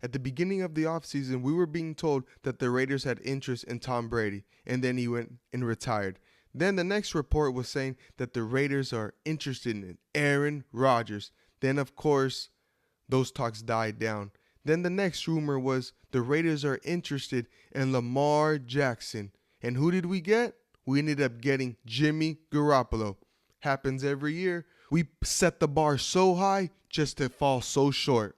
At the beginning of the offseason, we were being told that the Raiders had interest in Tom Brady, and then he went and retired. Then the next report was saying that the Raiders are interested in Aaron Rodgers. Then, of course, those talks died down. Then the next rumor was the Raiders are interested in Lamar Jackson. And who did we get? We ended up getting Jimmy Garoppolo. Happens every year. We set the bar so high just to fall so short.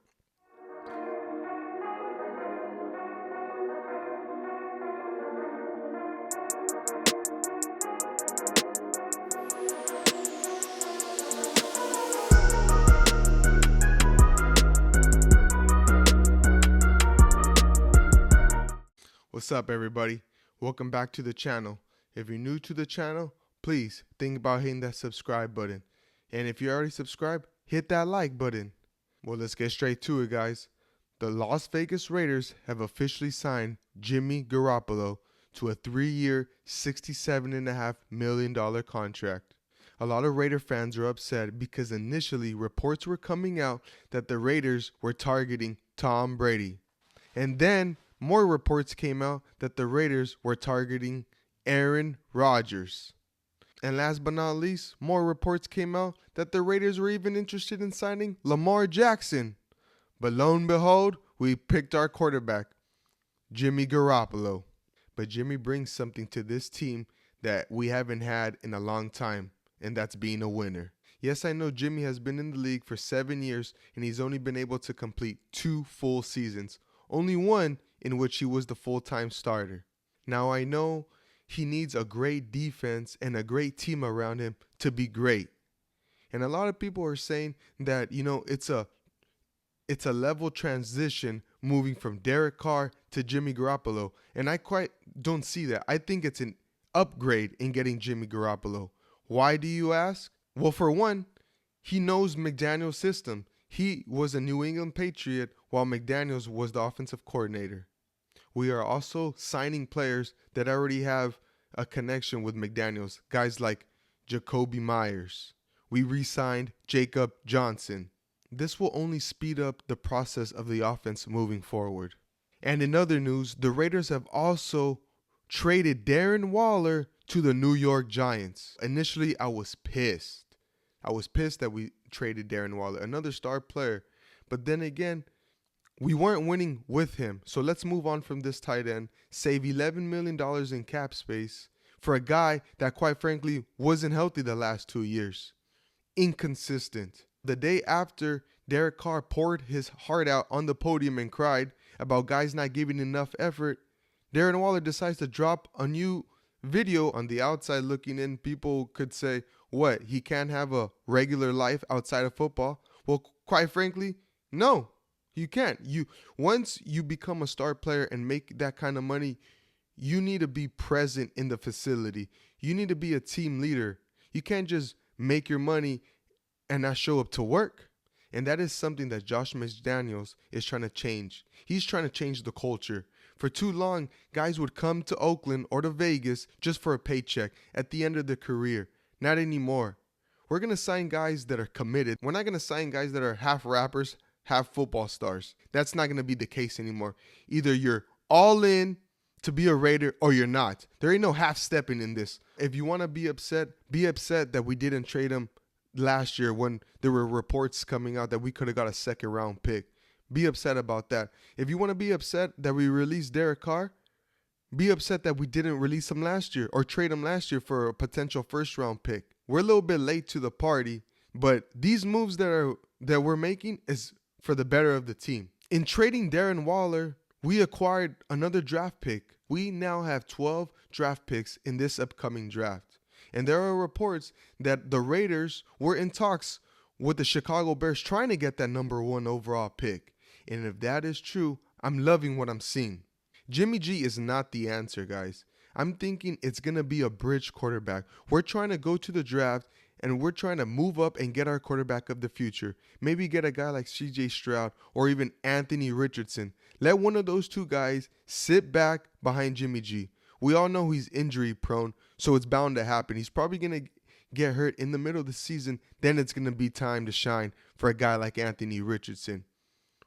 What's up, everybody? Welcome back to the channel. If you're new to the channel, please think about hitting that subscribe button. And if you're already subscribed, hit that like button. Well, let's get straight to it, guys. The Las Vegas Raiders have officially signed Jimmy Garoppolo to a 3-year, $67.5 million contract. A lot of Raider fans are upset because initially reports were coming out that the Raiders were targeting Tom Brady. And then more reports came out that the Raiders were targeting Aaron Rodgers. And last but not least, more reports came out that the Raiders were even interested in signing Lamar Jackson. But lo and behold, we picked our quarterback, Jimmy Garoppolo. But Jimmy brings something to this team that we haven't had in a long time, and that's being a winner. Yes, I know Jimmy has been in the league for 7 years, and he's only been able to complete 2 full seasons. Only one in which he was the full-time starter. Now I know he needs a great defense and a great team around him to be great. And a lot of people are saying that, it's a level transition moving from Derek Carr to Jimmy Garoppolo. And I quite don't see that. I think it's an upgrade in getting Jimmy Garoppolo. Why do you ask? Well, for one, he knows McDaniel's system. He was a New England Patriot while McDaniels was the offensive coordinator. We are also signing players that already have a connection with McDaniels, guys like Jacoby Myers. We re-signed Jacob Johnson. This will only speed up the process of the offense moving forward. And in other news, the Raiders have also traded Darren Waller to the New York Giants. Initially, I was pissed. That we traded Darren Waller, another star player. But then again, we weren't winning with him. So let's move on from this tight end, save $11 million in cap space for a guy that, quite frankly, wasn't healthy the last 2 years. Inconsistent. The day after Derek Carr poured his heart out on the podium and cried about guys not giving enough effort, Darren Waller decides to drop a new video. On the outside looking in, people could say, what, he can't have a regular life outside of football? Well, quite frankly, no. You can't. Once you become a star player and make that kind of money, you need to be present in the facility. You need to be a team leader. You can't just make your money and not show up to work. And that is something that Josh McDaniels is trying to change. He's trying to change the culture. For too long, guys would come to Oakland or to Vegas just for a paycheck at the end of their career. Not anymore. We're going to sign guys that are committed. We're not going to sign guys that are half rappers, half football stars. That's not going to be the case anymore. Either you're all in to be a Raider or you're not. There ain't no half-stepping in this. If you want to be upset that we didn't trade him last year when there were reports coming out that we could have got a second-round pick. Be upset about that. If you want to be upset that we released Derek Carr, be upset that we didn't release him last year or trade him last year for a potential first-round pick. We're a little bit late to the party, but these moves that we're making is for the better of the team. In trading Darren Waller, we acquired another draft pick. We now have 12 draft picks in this upcoming draft. And there are reports that the Raiders were in talks with the Chicago Bears trying to get that number 1 overall pick. And if that is true, I'm loving what I'm seeing. Jimmy G is not the answer, guys. I'm thinking it's going to be a bridge quarterback. We're trying to go to the draft and we're trying to move up and get our quarterback of the future. Maybe get a guy like CJ Stroud or even Anthony Richardson. Let one of those two guys sit back behind Jimmy G. We all know he's injury prone, so it's bound to happen. He's probably going to get hurt in the middle of the season. Then it's going to be time to shine for a guy like Anthony Richardson.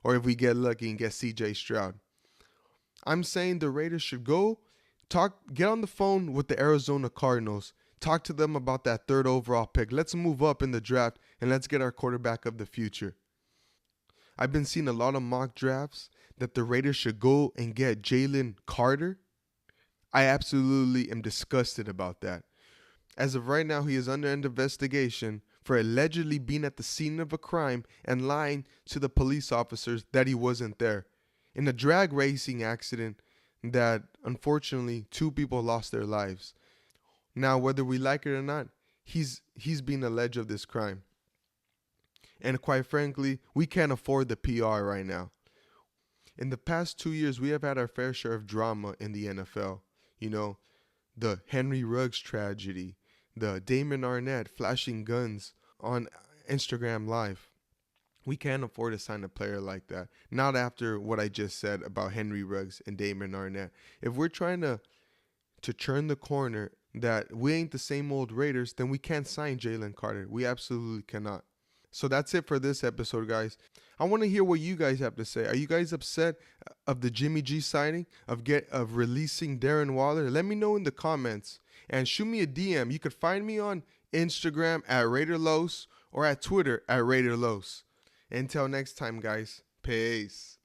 or if we get lucky and get CJ Stroud. I'm saying the Raiders should get on the phone with the Arizona Cardinals. Talk to them about that third overall pick. Let's move up in the draft and let's get our quarterback of the future. I've been seeing a lot of mock drafts that the Raiders should go and get Jalen Carter. I absolutely am disgusted about that. As of right now, he is under investigation for allegedly being at the scene of a crime and lying to the police officers that he wasn't there. In a drag racing accident that unfortunately 2 people lost their lives. Now, whether we like it or not, he's being alleged of this crime. And quite frankly, we can't afford the PR right now. In the past 2 years, we have had our fair share of drama in the NFL. You know, the Henry Ruggs tragedy, the Damon Arnett flashing guns on Instagram Live. We can't afford to sign a player like that. Not after what I just said about Henry Ruggs and Damon Arnett. If we're trying to turn the corner that we ain't the same old Raiders, then we can't sign Jalen Carter. We absolutely cannot. So that's it for this episode, guys. I want to hear what you guys have to say. Are you guys upset of the Jimmy G signing, of releasing Darren Waller? Let me know in the comments and shoot me a DM. You could find me on Instagram at RaiderLos or at Twitter at RaiderLos. Until next time, guys. Peace.